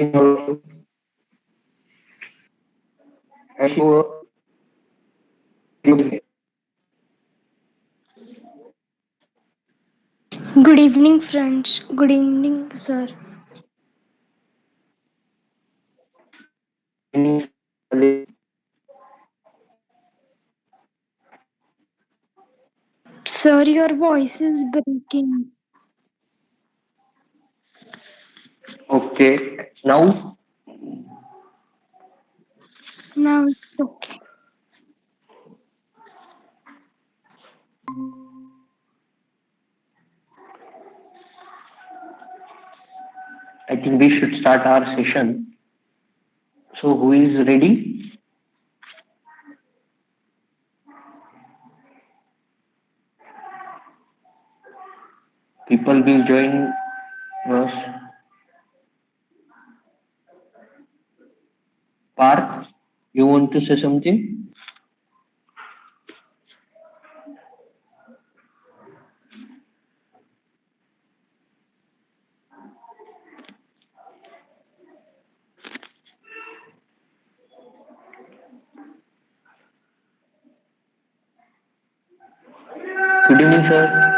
Good evening, friends. Good evening, sir. Sir, your voice is breaking. Okay, now Now it's okay. I think we should start our session. So, who is ready? People will join us. Parth, you want to say something? Good evening, sir.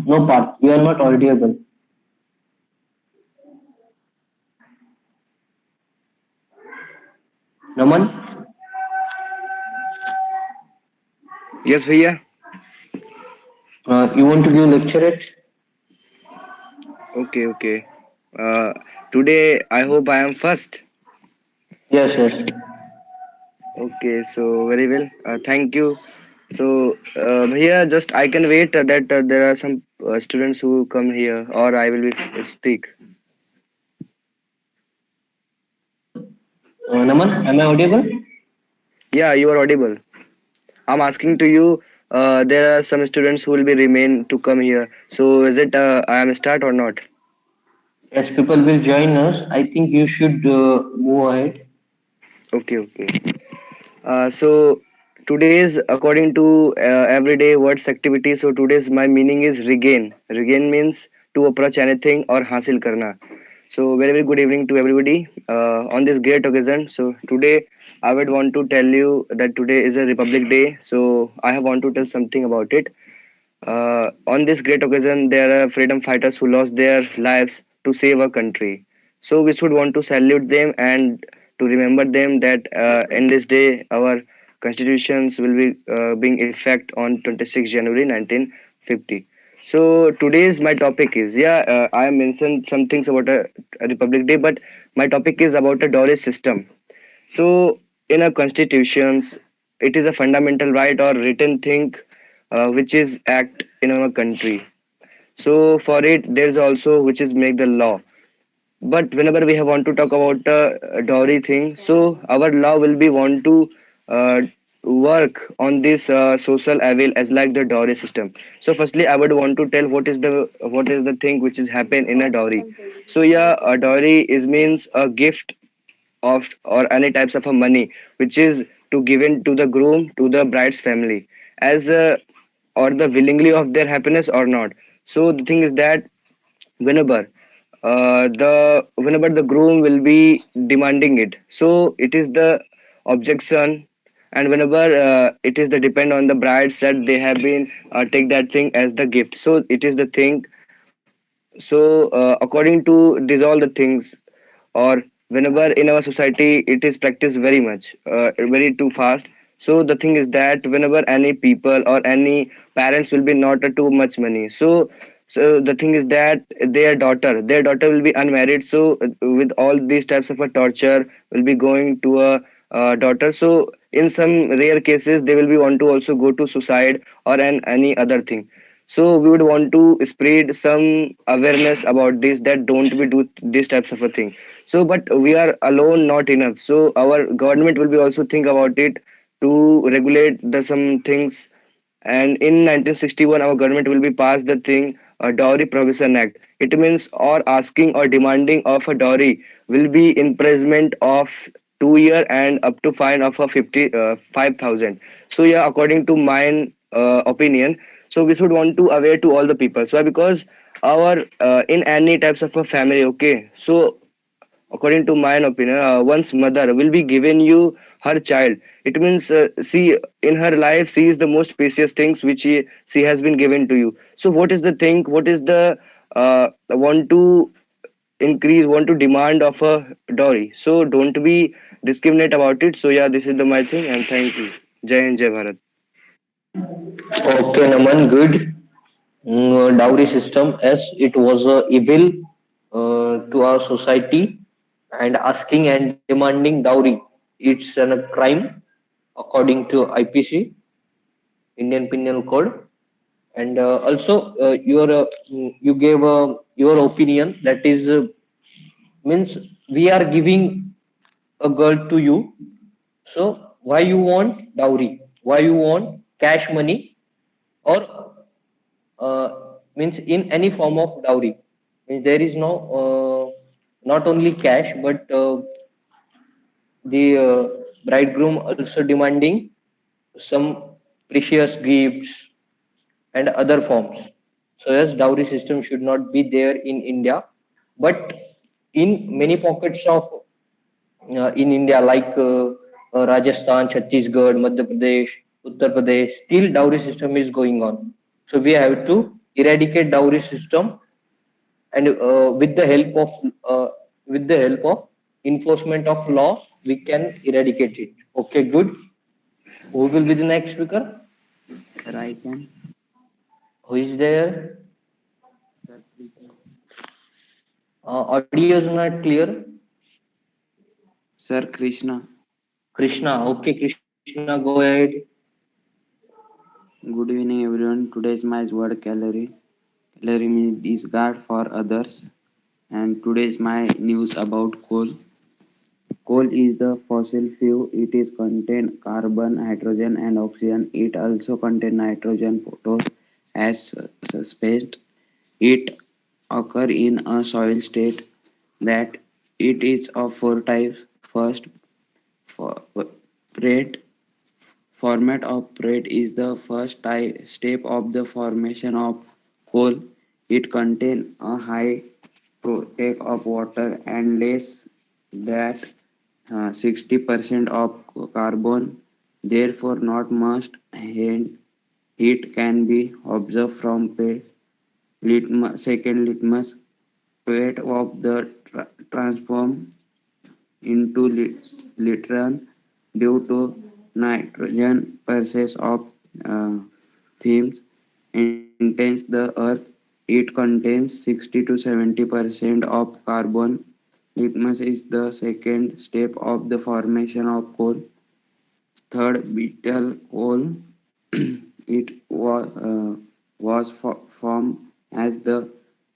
No, Parth, you are not audible. Naman, Yes, भैया. you want to give lecture at? Okay, okay. Uh, Today I hope I am first. Yes, yes. Okay, so very well. Thank you. So, here just I can wait that there are some students who come here, or I will be speak. Naman, am I audible? Yeah, you are audible. I'm asking to you. There are some students who will be remain to come here. So, is it I am start or not? Yes, people will join us. I think you should move ahead. Okay, okay. So today's according to everyday words activity. So today's my meaning is regain. Regain means to approach anything or hasil karna. So very very good evening to everybody on this great occasion. So today I would want to tell you that today is a Republic Day. So I have want to tell something about it. On this great occasion, there are freedom fighters who lost their lives to save our country. So we should want to salute them and to remember them that in this day our constitutions will be being effect on 26 January 1950. So today's my topic is I mentioned some things about a Republic Day, but my topic is about a dowry system. So, in our constitutions, it is a fundamental right or written thing which is act in our country. So, for it, there is also which is make the law. But whenever we have want to talk about the dowry thing, so our law will be want to uh, work on this social avail as like the dowry system. So, firstly, I would want to tell what is the thing which is happen in a dowry. So, yeah, a dowry is means a gift of or any types of a money which is to given to the groom to the bride's family as or the willingly of their happiness or not. So the thing is that whenever the groom will be demanding it, so it is the objection. And whenever it is the depend on the brides that they have been take that thing as the gift, so it is the thing. So according to these all the things, or whenever in our society it is practiced very much very too fast. So the thing is that whenever any people or any parents will be not too much money, so the thing is that their daughter will be unmarried. So with all these types of a torture will be going to a daughter. So in some rare cases they will be want to also go to suicide or any other thing. So we would want to spread some awareness about this, that don't we do these types of a thing. So but we are alone not enough, so our government will be also think about it to regulate the some things. And in 1961 our government will be passed the thing, Dowry Provision Act. It means or asking or demanding of a dowry will be imprisonment of 2 year and up to fine of a 5,000. So yeah, according to my opinion, so we should want to aware to all the people. So because our in any types of a family, okay, so according to my opinion, one's mother will be given you her child. It means she in her life she is the most precious things which she has been given to you. So what is the thing? What is the want to increase, want to demand of a dowry? So don't be discriminate about it. So yeah, this is the my thing, and thank you. Jai Hind, Jai Bharat. Okay, Naman, good. Dowry system as it was evil to our society, and asking and demanding dowry, it's a crime according to IPC, Indian Penal Code. And also you gave your opinion, that is means we are giving a girl to you, so why you want dowry, why you want cash money, or means in any form of dowry, means there is no not only cash, but the bridegroom also demanding some precious gifts and other forms. So yes, dowry system should not be there in India, but in many pockets of in India, like Rajasthan, Chhattisgarh, Madhya Pradesh, Uttar Pradesh, still dowry system is going on. So we have to eradicate dowry system, and uh, with the help of enforcement of law, we can eradicate it. Okay, good. Who will be the next speaker? Sir, I can. Who is there? Sir, Krishna. Audio is not clear. Sir, Krishna. Krishna. Okay, Krishna, go ahead. Good evening, everyone. Today's my word calorie. Calorie means discard for others. And today's my news about coal. Coal is the fossil fuel. It is contain carbon, hydrogen, and oxygen. It also contain nitrogen, phosphorus, as suspect. It occur in a soil state that it is of four types. First, for prate. Format of prate is the first step of the formation of coal. It contains a high take of water and less than 60% of carbon. Therefore, not much heat can be observed from pit. Second litmus plate of the transform into literal due to nitrogen pulses of uh, themes intense the earth. It contains 60 to 70% of carbon. Litmus is the second step of the formation of coal. Third, beetle coal. It was formed as the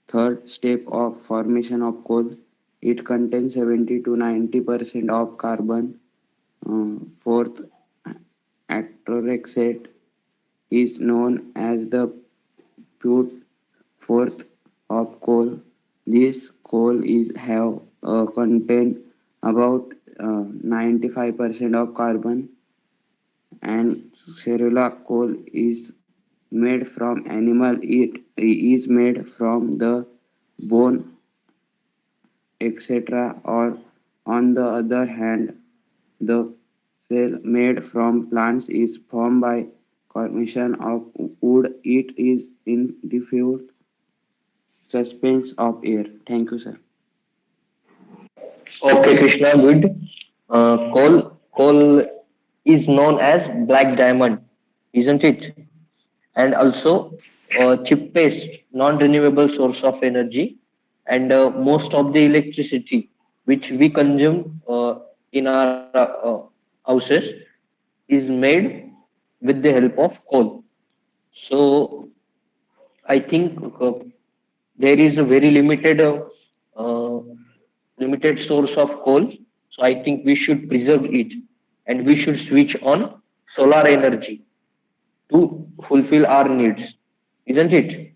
third step of formation of coal. It contains 70 to 90% of carbon. Fourth, Atorexate is known as the pure fourth of coal. This coal is have contain about 95% of carbon, and cellular coal is made from animal. It is made from the bone, etc. Or on the other hand, the cell made from plants is formed by combustion of wood. It is in diffuse suspense of air. Thank you, sir. Okay, Krishna, good. Coal is known as black diamond, isn't it? And also cheapest non-renewable source of energy, and most of the electricity which we consume in our houses is made with the help of coal. So I think there is a very uh, limited source of coal. So I think we should preserve it, and we should switch on solar energy to fulfill our needs, isn't it?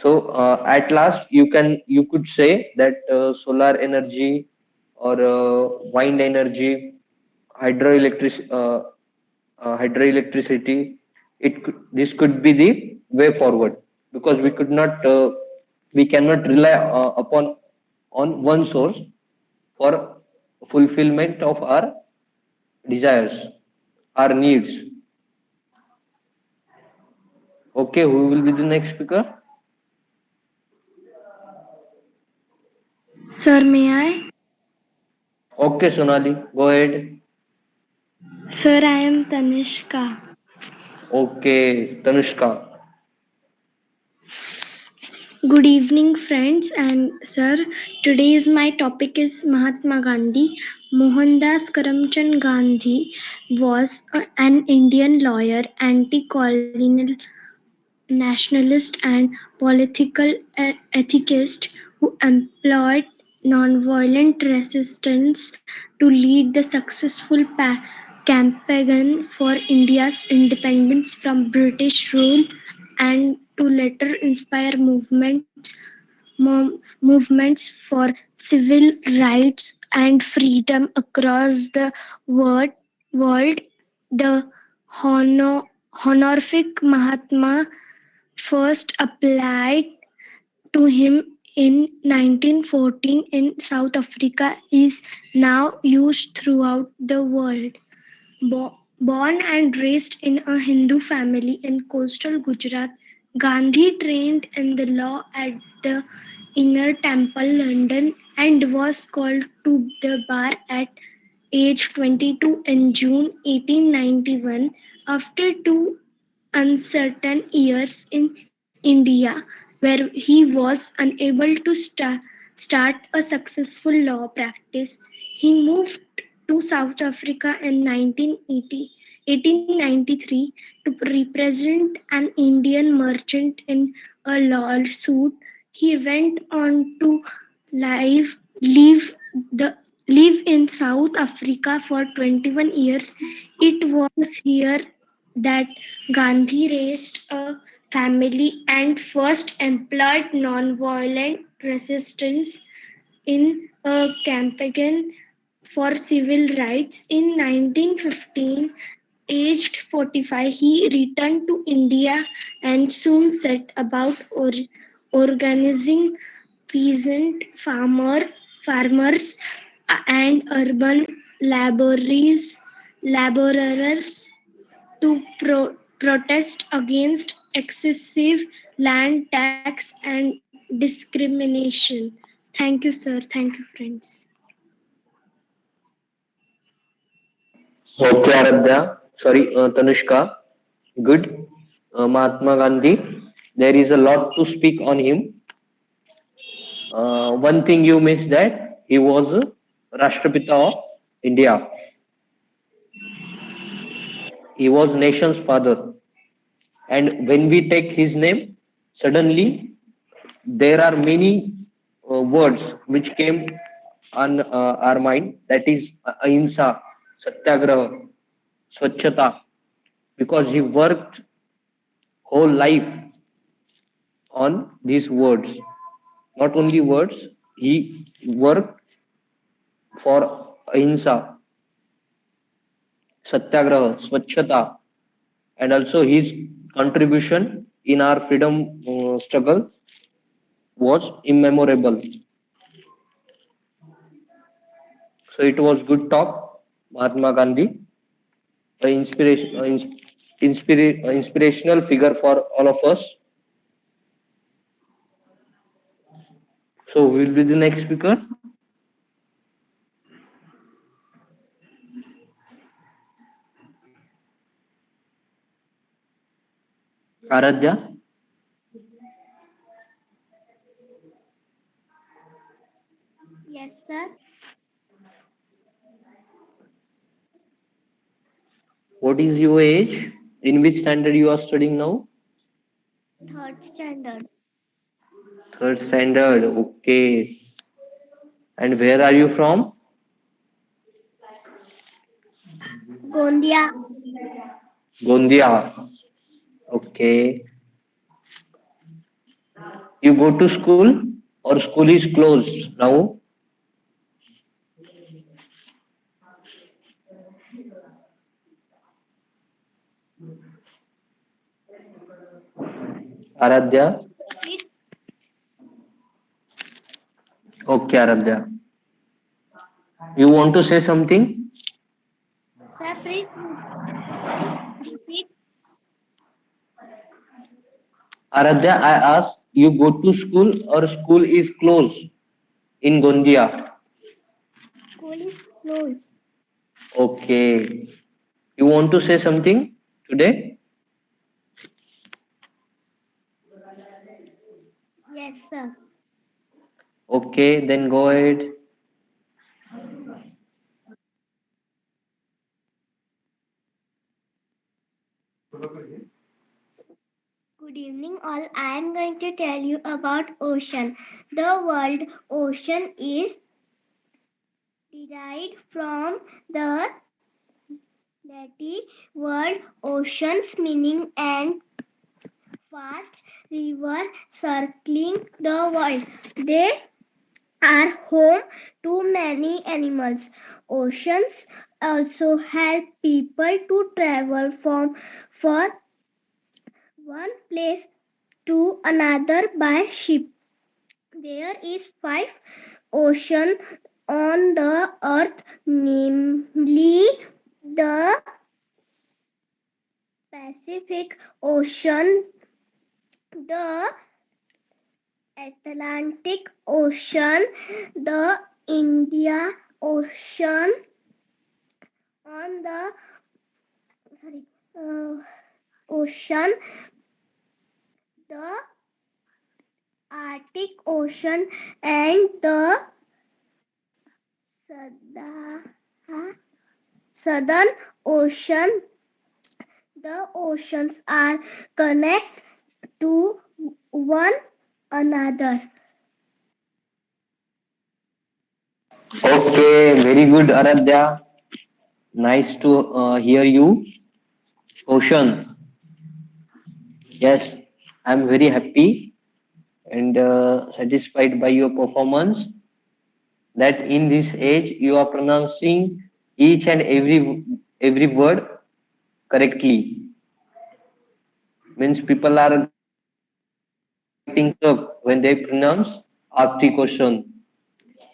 So at last, you could say that solar energy or wind energy, hydroelectric hydroelectricity, this could be the way forward, because we cannot rely upon on one source for fulfillment of our desires, our needs. Okay, who will be the next speaker? Sir, may I? Okay, Sonali, go ahead. Sir, I am Tanishka. Okay, Tanushka. Good evening, friends and sir. Today's my topic is Mahatma Gandhi. Mohandas Karamchand Gandhi was an Indian lawyer, anti-colonial nationalist and political ethicist who employed nonviolent resistance to lead the successful campaign for India's independence from British rule and to later inspire movements for civil rights and freedom across the world. world. The honorific Mahatma first applied to him in 1914 in South Africa is now used throughout the world. Born and raised in a Hindu family in coastal Gujarat, Gandhi trained in the law at the Inner Temple, London, and was called to the bar at age 22 in June 1891 after two uncertain years in India, where he was unable to start a successful law practice. He moved to South Africa in 1893 to represent an Indian merchant in a lawsuit. He went on to live, live, the, live in South Africa for 21 years. It was here that Gandhi raised a family and first employed nonviolent resistance in a campaign for civil rights. In 1915, aged 45, he returned to India and soon set about organizing peasant farmers and urban laborers to protest against excessive land tax and discrimination. Thank you, sir. Thank you, friends. Okay, Aradhya. Sorry, Tanushka. Good. Mahatma Gandhi. There is a lot to speak on him. One thing you missed, that he was Rashtrapita of India. He was nation's father. And when we take his name, suddenly there are many words which came on our mind. That is ahimsa, satyagraha, swachhata, because he worked whole life on these words. Not only words, he worked for ahimsa, satyagraha, swachhata, and also his contribution in our freedom struggle was immemorable. So it was good talk, Mahatma Gandhi, the inspirational figure for all of us. So we will be the next speaker, Aradhya. Yes, sir. What is your age? In which standard you are studying now? Third standard. Third standard. Okay. And where are you from? Gondia. Gondia. Okay. You go to school or school is closed now? Aradhya? Sir, please repeat. Okay, Aradhya. You want to say something? Sir, please repeat. Aradhya, I asked, you go to school or school is closed in Gondia? School is closed. Okay. You want to say something today? Yes, sir. Okay, then go ahead. Good evening, all. I am going to tell you about ocean. The word ocean is derived from the Latin word oceans, meaning and vast river circling the world. They are home to many animals. Oceans also help people to travel from one place to another by ship. There is five oceans on the earth, namely the Pacific Ocean, the Atlantic Ocean, the India Ocean, on the sorry, uh, ocean, the Arctic Ocean, and the Sada- Southern Ocean. The oceans are connected to one another. Okay, very good, Aradhya. Nice to hear you. Ocean. Yes, I'm very happy and satisfied by your performance. That in this age you are pronouncing each and every word correctly. Means people are getting stuck when they pronounce Arctic Ocean,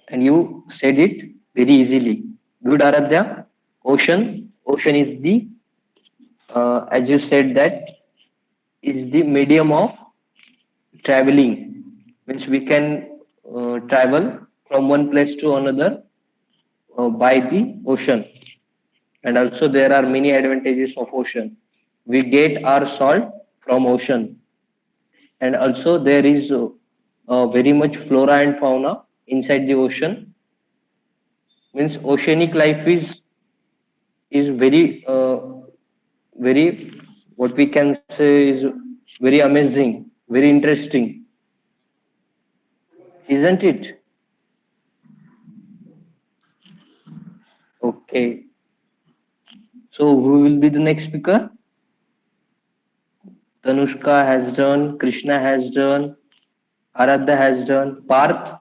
and you said it very easily. Good, Aradhya. Ocean is the as you said that is the medium of traveling. Means we can travel from one place to another by the ocean, and also there are many advantages of ocean. We get our salt from ocean, and also there is very much flora and fauna inside the ocean. Means oceanic life is very what we can say is very amazing, very interesting, isn't it? Okay, so who will be the next speaker? Tanushka has done, Krishna has done, Aradhya has done, Parth.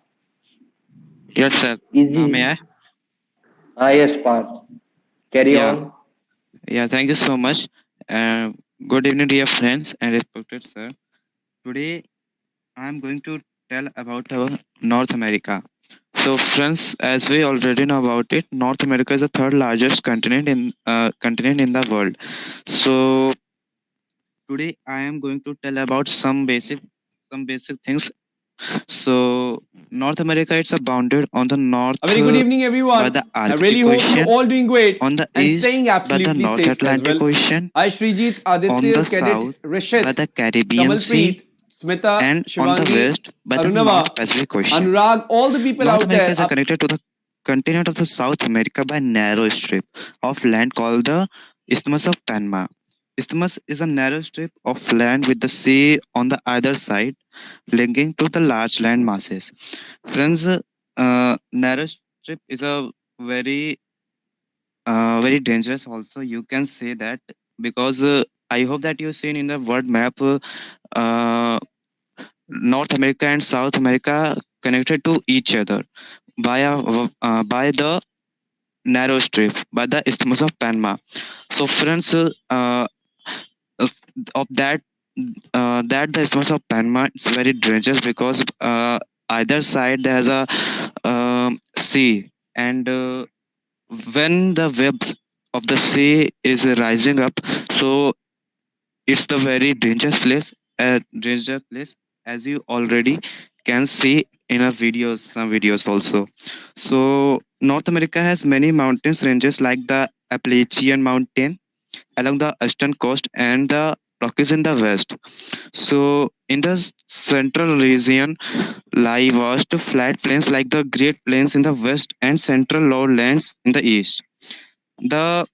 Yes, sir. May Easy. I? Yes, Parth. Carry Yeah, on. yeah. Thank you so much. Uh, Good evening, dear friends and respected sir. Today, I am going to tell about our North America. So, friends, as we already know about it, North America is the third largest continent in the world. So, today I am going to tell about some basic things. So, North America it's bounded on the north A very good evening, by everyone. the I Arctic really hope you're Ocean, all doing great on the and east staying by the absolutely North safe as Atlantic well. Ocean, Hi, Srijit, on Aditya, the Cadet, south by Rashid, the Caribbean Sea, Kamalpreet, Smita, and on the Shivangi, west by the North Arunava, Pacific Ocean. Anurag, all the people North out America there. is connected to the continent of the South America by a narrow strip of land called the Isthmus of Panama. Isthmus is a narrow strip of land with the sea on the either side, linking to the large land masses. Friends, narrow strip is a very dangerous. Also, you can say that because I hope that you've seen in the world map. Uh, North America and South America connected to each other by the narrow strip, by the Isthmus of Panama. So, friends, uh, of that the Isthmus of Panama is very dangerous because either side there's a sea, and when the webs of the sea is rising up, so it's the very dangerous place, as you already can see in a videos, some videos also. So North America has many mountains ranges like the Appalachian Mountain along the eastern coast and the Rockies in the west. So in the central region lie vast flat plains like the Great Plains in the west and central lowlands in the east. The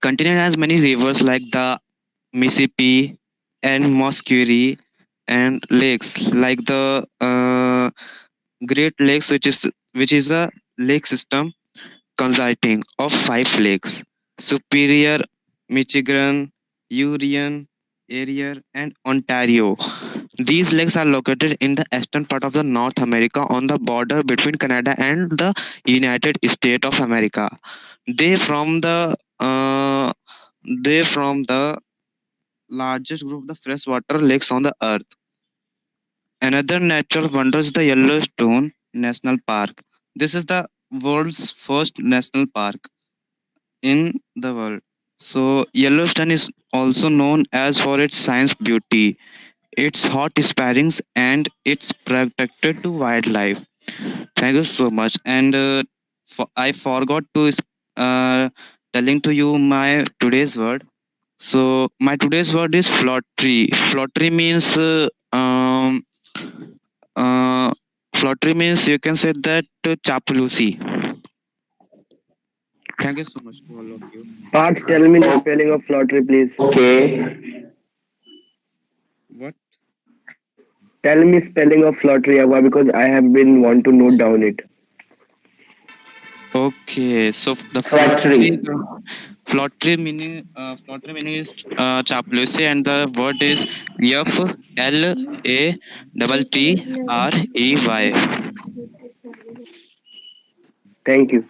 continent has many rivers like the Mississippi and Muscuri, and lakes like the Great Lakes, which is a lake system consisting of five lakes: Superior, Michigan, Hurricane, Erie, and Ontario. These lakes are located in the eastern part of the North America on the border between Canada and the United States of America. They from the uh, they from the largest group of the freshwater lakes on the earth. Another natural wonder is the Yellowstone National Park. This is the world's first national park in the world. So Yellowstone is also known as for its science beauty, its hot springs, and its protected to wildlife. Thank you so much. And I forgot to telling to you my today's word. So my today's word is flotry. Flotry means uh, flotry means you can say that chapulusi. Thank you so much to all of you. Parth, tell me the spelling of lottery, please. Okay. What? Tell me spelling of lottery, Abba, because I have been want to note down it. Okay, so the Flattery. flotry meaning is chapulusi, and the word is Flattrey. Thank you.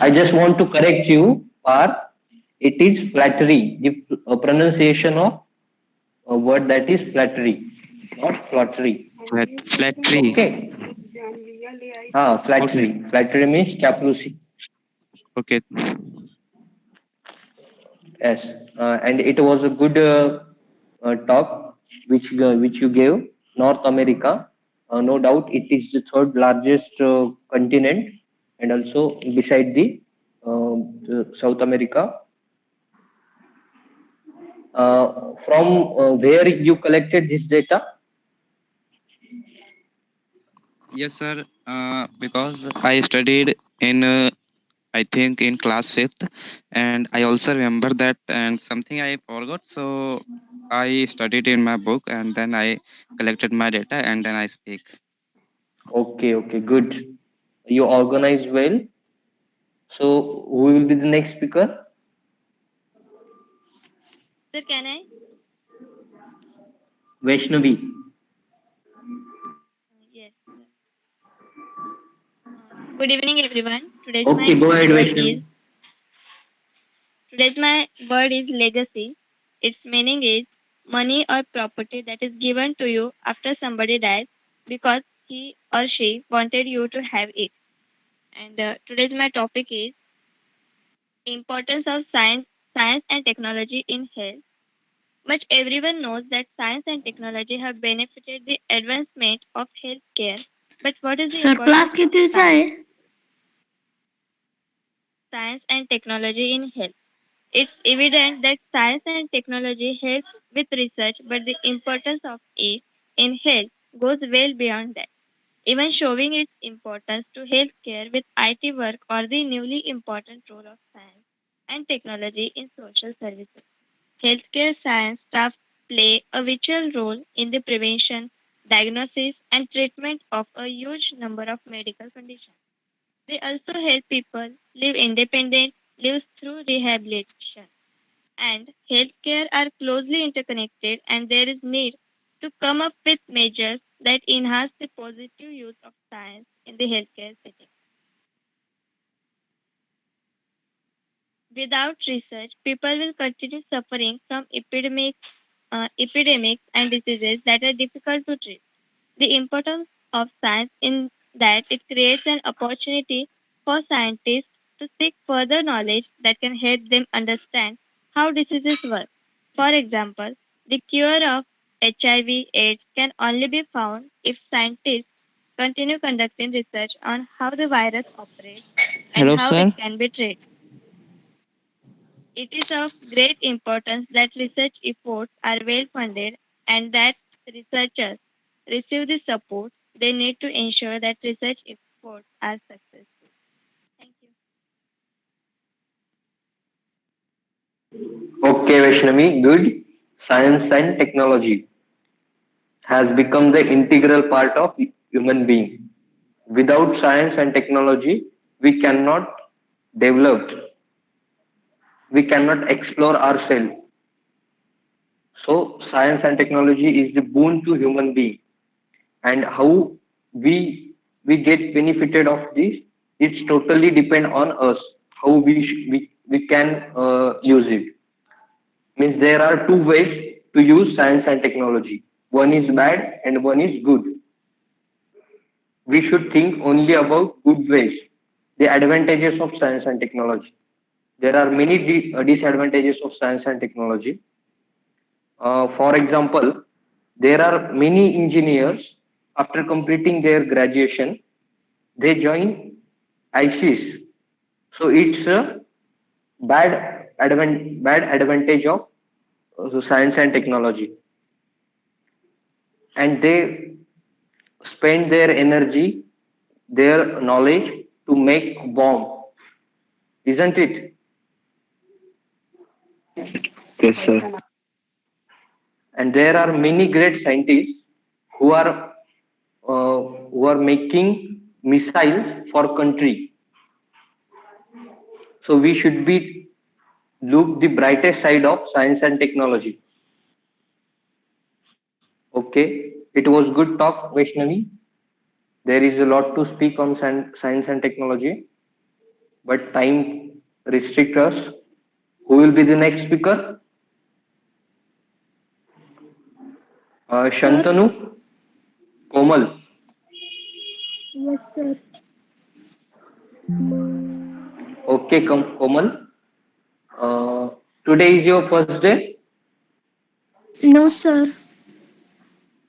I just want to correct you, Par. It is flattery. The pronunciation of a word that is flattery, not flattery. Flattery. Okay. Okay, Flattery. Flattery means chapurusi. okay. Yes. And it was a good talk which you gave. North America, no doubt, it is the third largest continent, and also beside the South America. From where you collected this data? Yes, sir. Because I studied in I think in class fifth, and I also remember that, and something I forgot. So I studied in my book, and then I collected my data, and then I speak. Okay, okay, good. You organized well. So who will be the next speaker? Sir, can I? Vaishnavi. Yes. Good evening, everyone. Okay, go ahead, Vaishnavi. Today's my word is legacy. Its meaning is money or property that is given to you after somebody dies because he or she wanted you to have it. And today's my topic is importance of science and technology in health. Much everyone knows that science and technology have benefited the advancement of healthcare. But what is the sir class importance of कितीचा आहे? science and technology in health? It's evident that science and technology helps with research, but the importance of it in health goes well beyond that, even showing its importance to healthcare with IT work or the newly important role of science and technology in social services. Healthcare science staff play a vital role in the prevention, diagnosis, and treatment of a huge number of medical conditions. They also help people live independent lives through rehabilitation and healthcare are closely interconnected and there is need. to come up with measures that enhance the positive use of science in the healthcare setting. Without research, people will continue suffering from epidemics and diseases that are difficult to treat. The importance of science in that it creates an opportunity for scientists to seek further knowledge that can help them understand how diseases work. For example, the cure of HIV/AIDS can only be found if scientists continue conducting research on how the virus operates and Hello, how it sir. can be treated. It is of great importance that research efforts are well funded and that researchers receive the support they need to ensure that research efforts are successful. Thank you. Okay, Vaishnavi, good. Science and technology has become the integral part of human being. Without science and technology, we cannot develop, we cannot explore ourselves. So, science and technology is the boon to human being, and how we get benefited of this. It's totally depend on us how we can use it. Means there are two ways to use science and technology. One is bad and one is good. We should think only about good ways, the advantages of science and technology. There are many disadvantages of science and technology. For example, there are many engineers after completing their graduation, they join ISIS. So it's a bad advantage of science and technology, and they spend their energy, their knowledge to make bomb, isn't it? Yes, sir. And there are many great scientists who are making missiles for country. So we should be look the brightest side of science and technology. Okay, it was good talk, Vaishnavi. There is a lot to speak on science and technology, but time restrict us. Who will be the next speaker? Sir, Shantanu, Komal. yes, sir. Okay, Komal. Uh, Today is your first day. No, sir.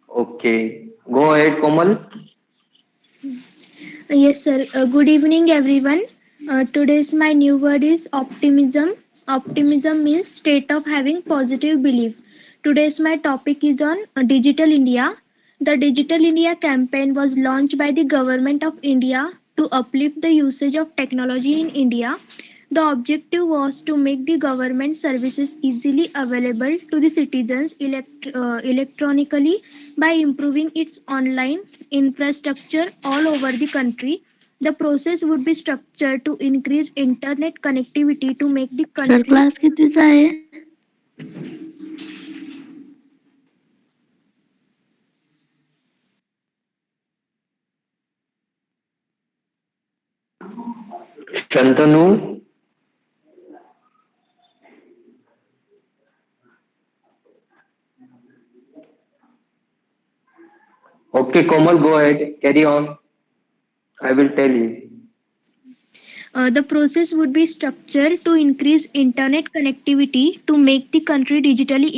Okay, go ahead, Komal. Yes, sir. Good evening, everyone. Today's my new word is optimism. Optimism means state of having positive belief. Today's my topic is on Digital India. The Digital India campaign was launched by the government of India to uplift the usage of technology in India. The objective was to make the government services easily available to the citizens electronically by improving its online infrastructure all over the country. The process would be structured to increase internet connectivity to make the sir country. Class कितीचा आहे Shantanu. Okay, Komal, go ahead. Carry on. I will tell you. The process would be structured to increase internet connectivity to make the country digitally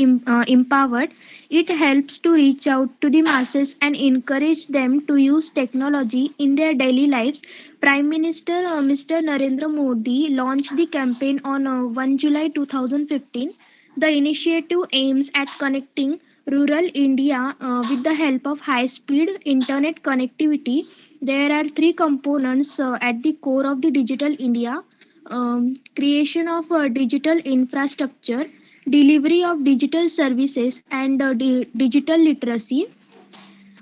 empowered. It helps to reach out to the masses and encourage them to use technology in their daily lives. Prime Minister Mr. Narendra Modi launched the campaign on 1 July 2015. The initiative aims at connecting rural India with the help of high speed internet connectivity. There are three components at the core of the Digital India: creation of digital infrastructure, delivery of digital services, and digital literacy.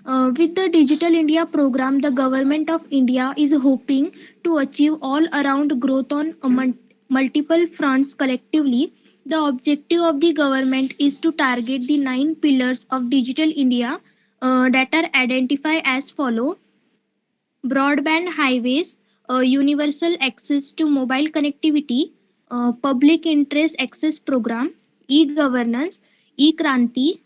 With the Digital India program, the government of India is hoping to achieve all around growth on multiple fronts collectively. The objective of the government is to target the nine pillars of Digital India that are identified as follow: broadband highways, universal access to mobile connectivity, public interest access program, e-governance, e-kranti,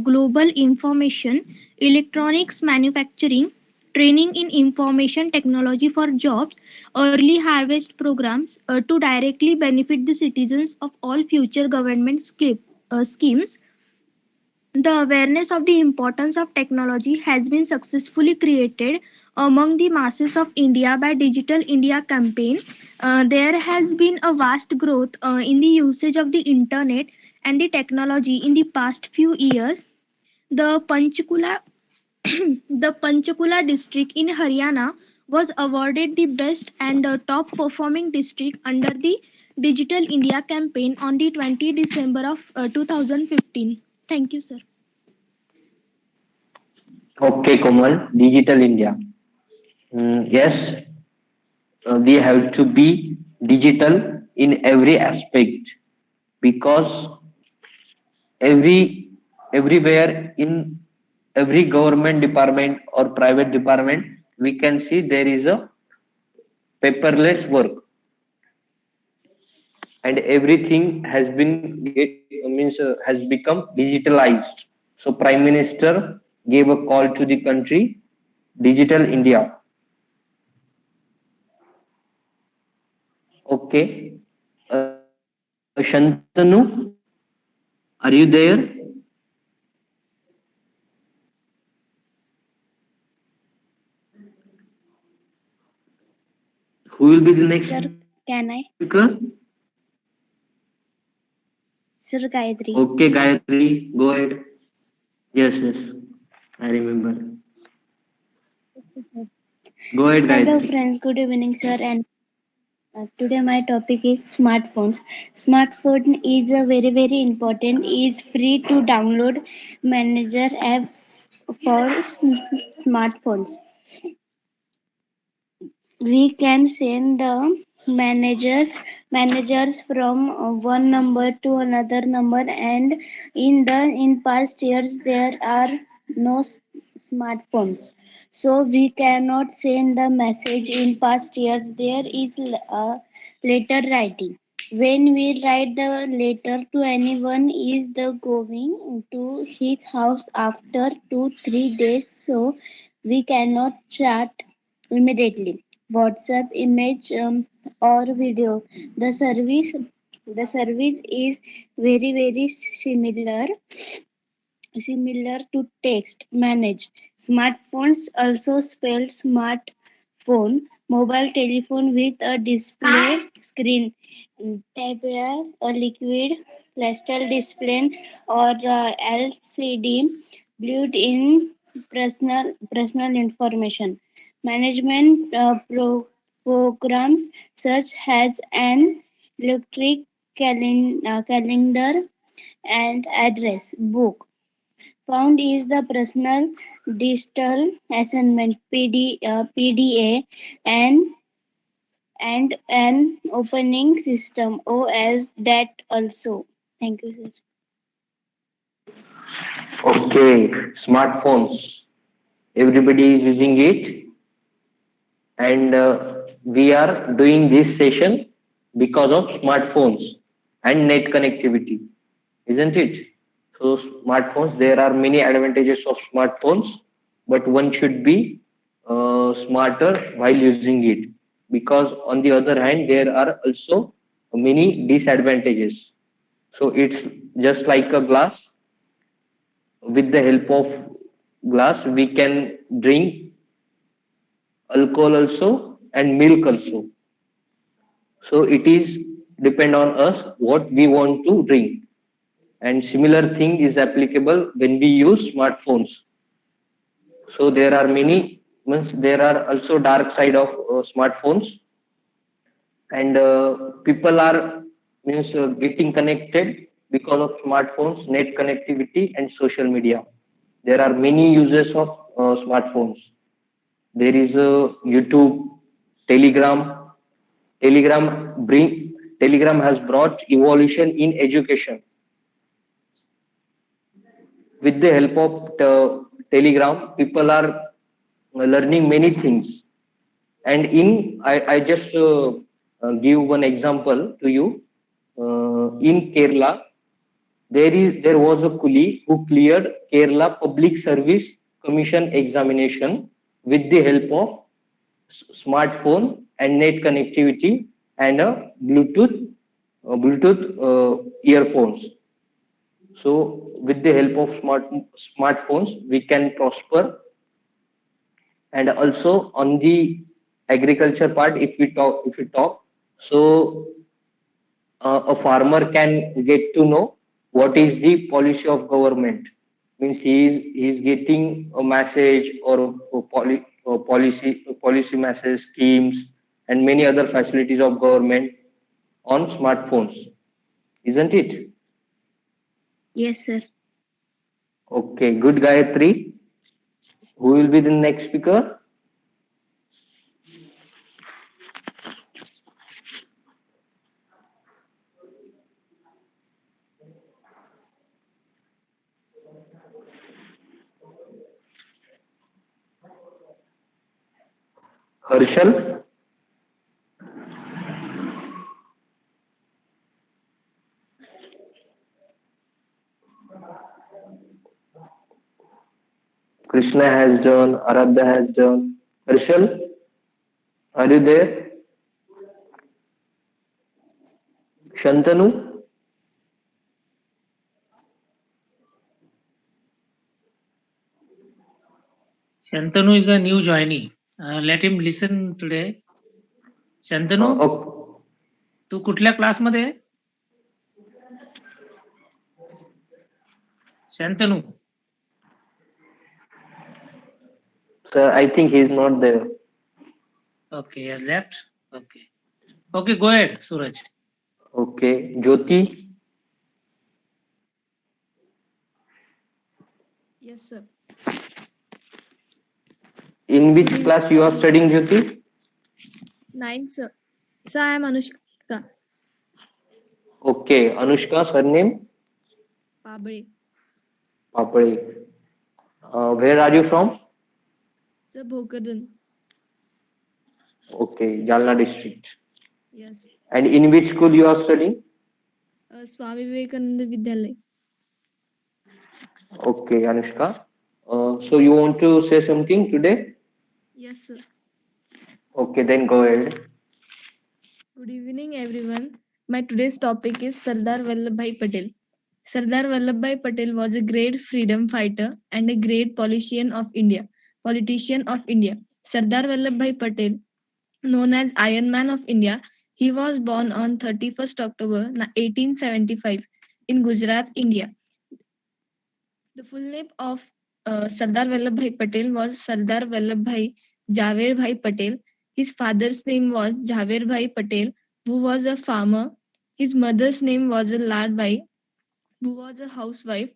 global information, electronics manufacturing, training in information technology for jobs, early harvest programs to directly benefit the citizens of all future government schemes. The awareness of the importance of technology has been successfully created among the masses of India by Digital India campaign. There has been a vast growth in the usage of the internet and the technology in the past few years. The Panchkula the Panchkula district in Haryana was awarded the best and top performing district under the Digital India campaign on the 20 December of 2015. Thank you, sir. Okay, Komal, Digital India. Yes, we have to be digital in every aspect because everywhere in every government department or private department we can see there is a paperless work and everything has been has become digitalized. So Prime Minister gave a call to the country, Digital India. Okay, Shantanu, are you there? Who will be the next Sir, speaker? can I? Sir Gayatri. Okay, Gayatri, go ahead. Yes, yes, I remember. Go ahead, Hello Gayatri. friends, good evening sir, and today my topic is smartphones. Smartphone is a very important. Is free to download manager app for smartphones. We can send the managers from one number to another number, and in past years there are no smartphones, so we cannot send the message. In past years there is letter writing. When we write the letter to anyone, is the going to his house after 2 3 days, so we cannot chat immediately. WhatsApp image or video. The service is very similar to text manage. Smartphones also spell smartphone, mobile telephone with a display screen, tablet, a liquid crystal display, or LCD, built in personal information. Management programs such as an electric calendar and address book. Found is the personal digital assignment PDA, and an opening system OS that also. Thank you, sir. Okay, smartphones. Everybody is using it, and we are doing this session because of smartphones and net connectivity, isn't it? So, smartphones, there are many advantages of smartphones, but one should be smarter while using it because, on the other hand, there are also many disadvantages. So, it's just like a glass. With the help of glass we can drink alcohol also and milk also. So it is depend on us what we want to drink, and similar thing is applicable when we use smartphones. So there are many, means there are also dark side of smartphones, and people are, means getting connected because of smartphones, net connectivity and social media. There are many uses of smartphones. There is YouTube, Telegram. Telegram telegram has brought evolution in education. With the help of telegram, people are learning many things. And I just give one example to you. In Kerala, there was a coolie who cleared Kerala Public Service Commission examination with the help of smartphone and net connectivity and a Bluetooth earphones. So with the help of smartphones, we can prosper. And also on the agriculture part, if we talk, so a farmer can get to know what is the policy of government. Means he is getting a message or a policy message schemes and many other facilities of government on smartphones, isn't it? Yes, sir. Okay, good, Gayatri. Who will be the next speaker? Harshal. Krishna has done. Aradhya has done. Harshal, are you there? Shantanu. Shantanu is a new joinee. Let him listen today. Shantanu Okay. तू कुठल्या क्लासमध्ये आहे? Shantanu Sir, I think he is not there. Okay, he has left. Okay, go ahead, Suraj. Okay. Jyoti. Yes, sir. In which class you are studying, Jyoti? 9, sir. Sir, I am Anushka Okay. Anushka, surname? Pabade. Papade. Where are you from? Sir, Bhokadan. Okay. Jalna district. Yes. And in which school you are studying? Swami Vivekananda Vidyalaya. Okay, Anushka. So you want to say something today? Yes, sir. Okay, then go ahead. Good evening, everyone. My today's topic is Sardar Vallabhbhai Patel. Sardar Vallabhbhai Patel was a great freedom fighter and a great politician of India. Sardar Vallabhbhai Patel, known as Iron Man of India, he was born on 31st October 1875 in Gujarat, India. The full name of Sardar Vallabhbhai Patel was Sardar Vallabhbhai Javer Patel. His father's name was Javer Patel, who was a farmer. His mother's name was Ladbhai, who was a housewife.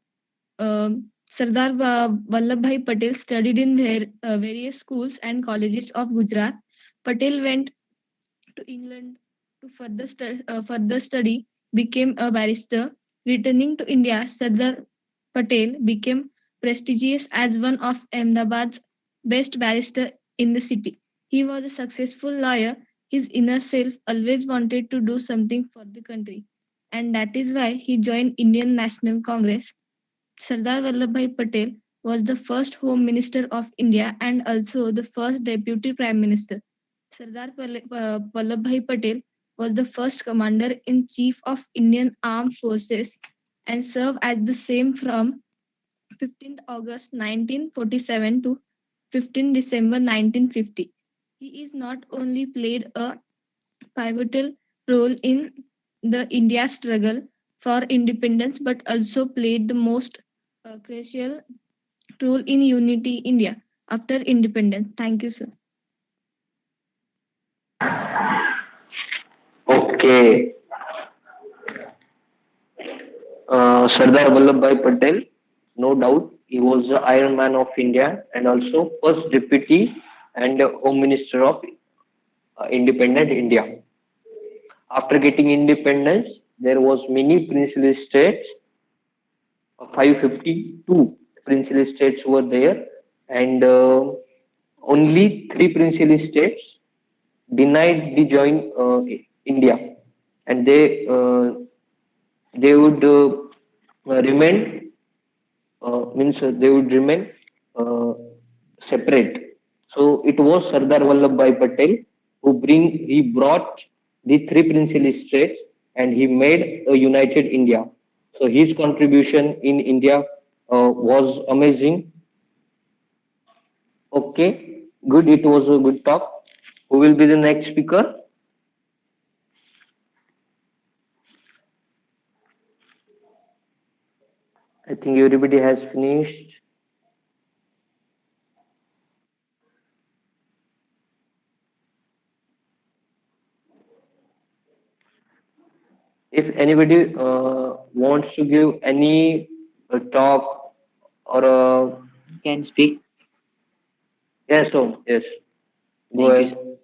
Sardar Vallabhbhai Patel studied in various schools and colleges of Gujarat. Patel went to England to further study, became a barrister. Returning to India, Sardar Patel became prestigious as one of Ahmedabad's best barrister in the city. He was a successful lawyer. His inner self always wanted to do something for the country, and that is why he joined Indian National Congress. Sardar Vallabhbhai Patel was the first Home Minister of India and also the first Deputy Prime Minister. Vallabhbhai Patel was the first Commander in Chief of Indian Armed Forces and served as the same from 15th August 1947 to 15 December 1950. He is not only played a pivotal role in the India struggle for independence but also played the most crucial role in unity India after independence. Thank you, sir. Okay. Sardar Vallabhbhai Patel, no doubt, he was the Iron Man of India and also first deputy and Home Minister of independent India. After getting independence, there was many princely states. 552 princely states were there, and only three princely states denied the join India, and they would remain means they would remain uh, separate. So it was Sardar Vallabhbhai Patel he brought the three princely states and he made a united India. So his contribution in India was amazing. Okay, good. It was a good talk. Who will be the next speaker? I think everybody has finished. If anybody wants to give any talk or Can speak. yes, so yes, go Thank you. ahead.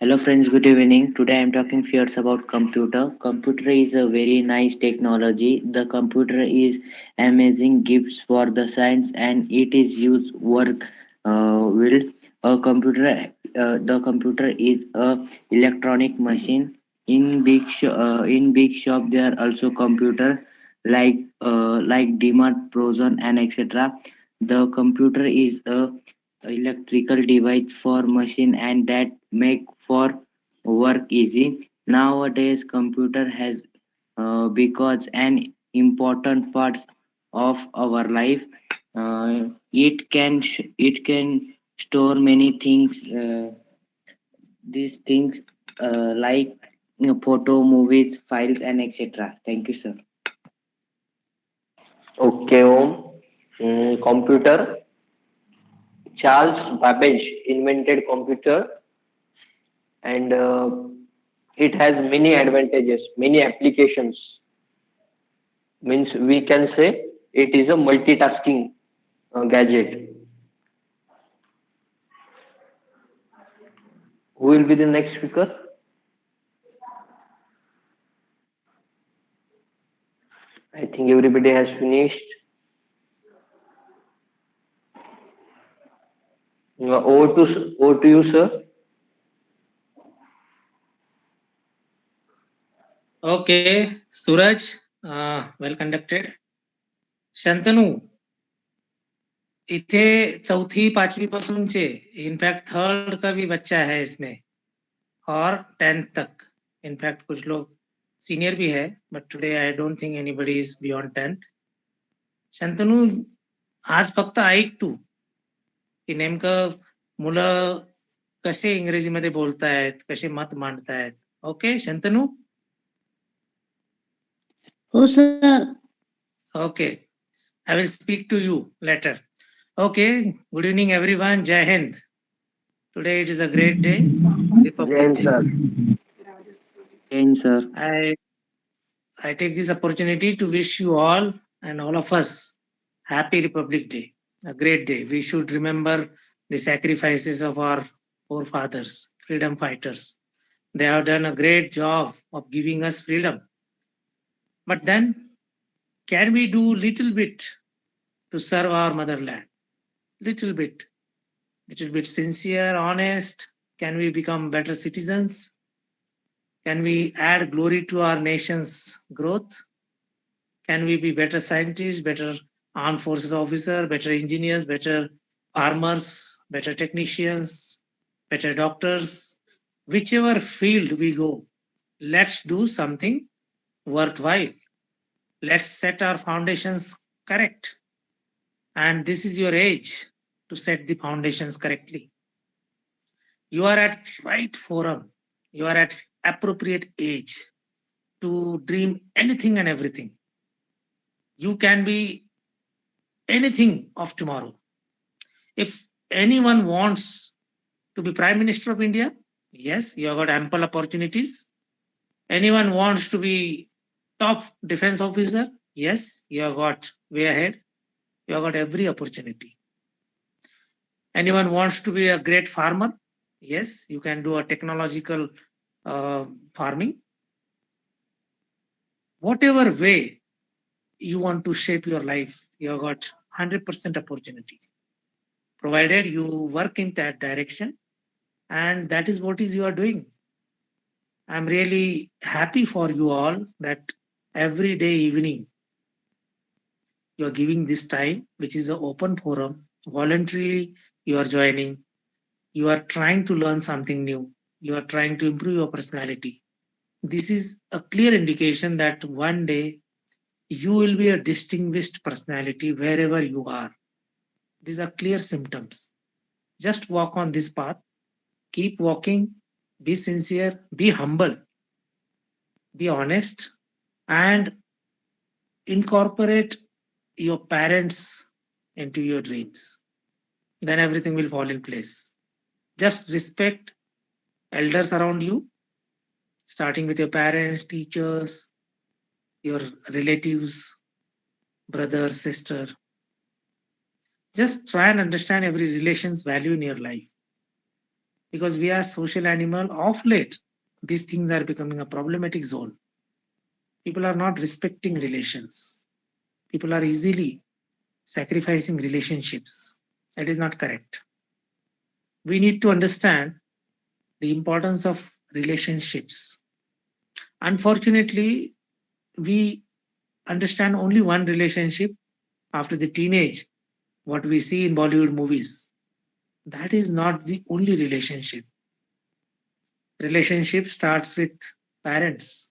Hello friends, good evening. Today I am talking first about computer. Computer is a very nice technology. The computer is amazing gifts for the science and it is used work will a computer the computer is a electronic machine. In big shop there are also computer like DMAT, Prozon and etc. The computer is a electrical device for machine and that make for work easy. Nowadays computer has because an important parts of our life. It can store many things, these things like photo, movies, files and etc. Thank you sir. Okay, Om. Computer. Charles Babbage invented computer, and it has many advantages, many applications. Means we can say it is a multitasking gadget. Who will be the next speaker? I think everybody has finished. Over to you, sir. Okay, Suraj, well conducted. Shantanu, इथे चौथी पांचवी पासूनचे in fact third का भी बच्चा है इसमें और 10th तक. इनफैक्ट कुछ लोग सीनियर भी है, but today I don't think anybody is beyond 10th. Shantanu, आज फक्त ऐक तू की नेमकं मुलं कसे इंग्रजीमध्ये बोलतायत, कसे मत मांडतायत. ओके शंतनू? हो sir. Okay, I will speak to you later. Okay, good evening everyone. Jai Hind. Today it is a great day, Republic Jain Day. sir. Thank sir. I take this opportunity to wish you all and all of us happy Republic Day, a great day. We should remember the sacrifices of our forefathers, freedom fighters. They have done a great job of giving us freedom. But then, can we do little bit to serve our motherland? Little bit sincere, honest? Can we become better citizens? Can we add glory to our nation's growth? Can we be better scientists, better armed forces officers, better engineers, better farmers, better technicians, better doctors? Whichever field we go, let's do something worthwhile. Let's set our foundations correct. And this is your age to set the foundations correctly. You are at right forum. You are at appropriate age to dream anything and everything. You can be anything of tomorrow. If anyone wants to be Prime Minister of India, yes, you have got ample opportunities. Anyone wants to be top defense officer, yes, you have got way ahead. You have got every opportunity. Anyone wants to be a great farmer, yes, you can do a technological farming. Whatever way you want to shape your life, you have got 100% opportunity, provided you work in that direction, and that is what is you are doing. I'm really happy for you all that every day evening you are giving this time, which is an open forum. Voluntarily, you are joining. You are trying to learn something new. You are trying to improve your personality. This is a clear indication that one day you will be a distinguished personality wherever you are. These are clear symptoms. Just walk on this path, keep walking, be sincere, be humble, be honest, and incorporate your parents into your dreams. Then everything will fall in place. Just respect elders around you, starting with your parents, teachers, your relatives, brother, sister. Just try and understand every relation's value in your life, because we are social animal. Of late these things are becoming a problematic zone. People are not respecting relations. People are easily sacrificing relationships. That is not correct. We need to understand the importance of relationships. Unfortunately, we understand only one relationship after the teenage, what we see in Bollywood movies. That is not the only relationship. Relationship starts with parents,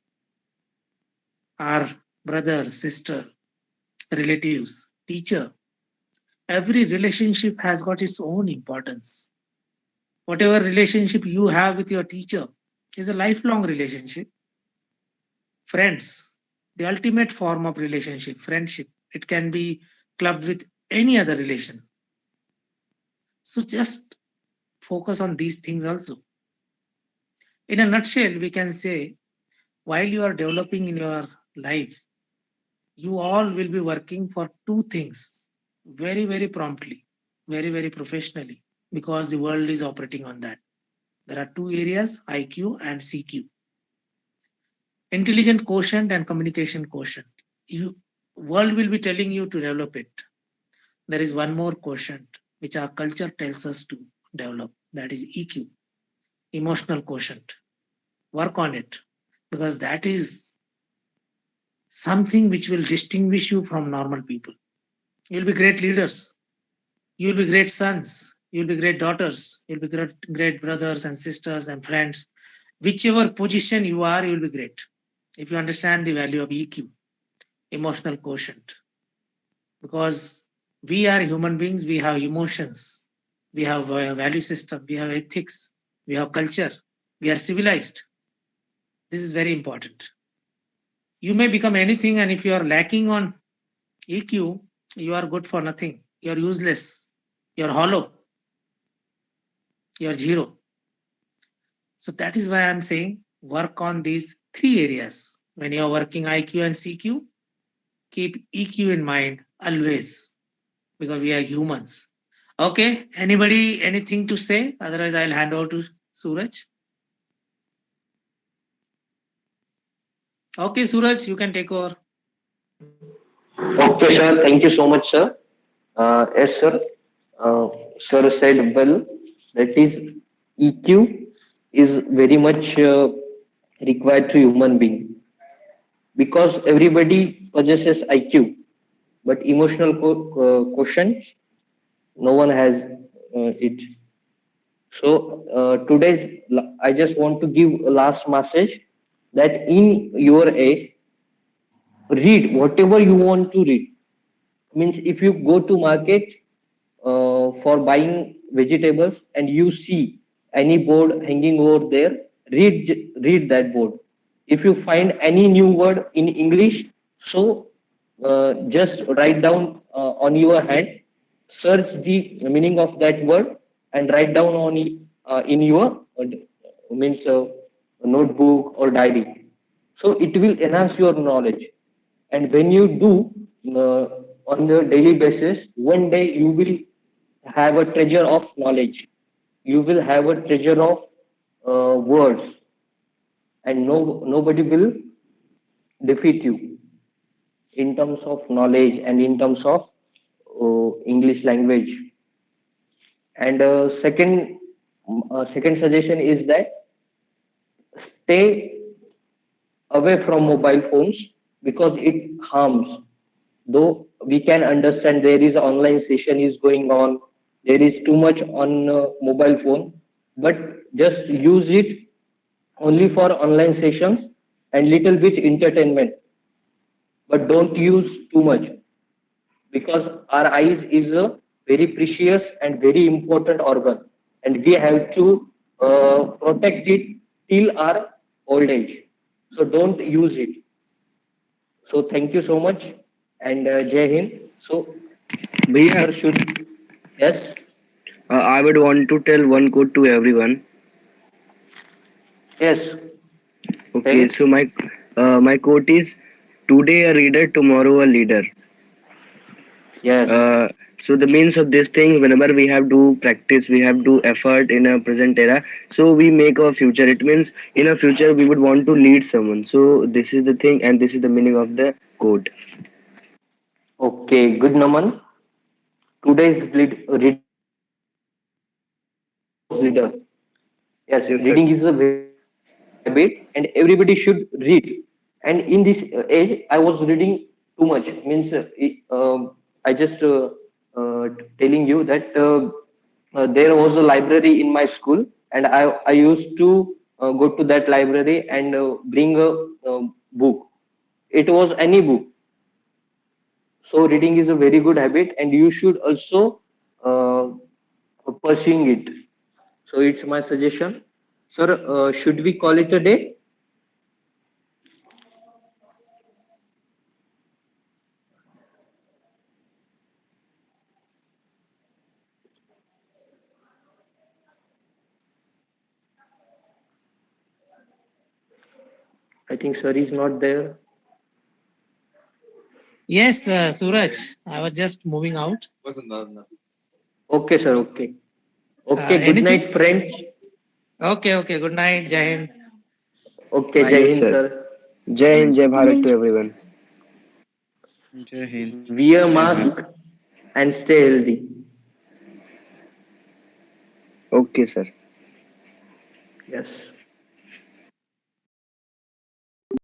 our brother, sister, relatives, teacher. Every relationship has got its own importance. Whatever relationship you have with your teacher is a lifelong relationship. Friends, the ultimate form of relationship, friendship, it can be clubbed with any other relation. So just focus on these things also. In a nutshell, we can say while you are developing in your life, you all will be working for two things very, very promptly, very, very professionally, because the world is operating on that. There are two areas, IQ and CQ, intelligent quotient and communication quotient. You world will be telling you to develop it. There is one more quotient which our culture tells us to develop, that is EQ, emotional quotient. Work on it, because that is something which will distinguish you from normal people. You'll be great leaders. You'll be great sons. You'll be great daughters. You'll be great brothers and sisters and friends. Whichever position you are, you'll be great. If you understand the value of EQ, emotional quotient. Because we are human beings, we have emotions, we have a value system, we have ethics, we have culture, we are civilized. This is very important. You may become anything, and if you are lacking on EQ, you are good for nothing. You are useless. You are hollow. You are zero. So that is why I am saying work on these three areas. When you are working IQ and CQ, keep EQ in mind always, because we are humans. Okay, anybody anything to say? Otherwise, I'll hand over to Suraj. Okay, Suraj, you can take over. Okay, sir. Thank you so much, sir. Yes, sir. Uh, Sir said well. That is, EQ is very much required to human being, because everybody possesses IQ, but emotional quotient, no one has it. So I just want to give a last message that in your age, read whatever you want to read. Means if you go to market for buying vegetables and you see any board hanging over there, read that board. If you find any new word in English, so just write down on your hand, search the meaning of that word, and write down on in your means notebook or diary. So it will enhance your knowledge, and when you do uh, on the daily basis, one day you will have a treasure of knowledge. You will have a treasure of words, and nobody will defeat you in terms of knowledge and in terms of English language. And second suggestion is that stay away from mobile phones because it harms. Though we can understand there is online session is going on, there is too much on mobile phone, but just use it only for online sessions and little bit entertainment, but don't use too much because our eyes is a very precious and very important organ, and we have to protect it till our old age. So don't use it. So thank you so much and Jai Hind. So Bhaiya, sir should yes I would want to tell one quote to everyone. yes tell Okay, so my quote is, today a reader, tomorrow a leader. yes. Uh, so the means of this thing, whenever we have to practice, we have to effort in a present era. So we make our future. It means in a future we would want to lead someone. So this is the thing, and this is the meaning of the quote. Okay, good Naman. Reading is tomorrow's leader. Yes, Yes, sir. reading is a very good habit and everybody should read. And in this age, I was reading too much. Means I just telling you that there was a library in my school, and I used to go to that library and bring a book. It was any book. So reading is a very good habit, and you should also uh, pursuing it. So it's my suggestion. Sir, should we call it a day? I think sir is not there. Yes, Suraj, I was just moving out. Okay, sir. Okay. Okay. Good Anything? night, friends. Okay, okay. Good night, Jai Hind. Okay, Bye. Jai Yes, Hind, sir. sir. Jai Hind, Jai Bharat to everyone. Jai Hind. Wear Jai Bharat. mask and stay healthy. Okay, sir. Yes.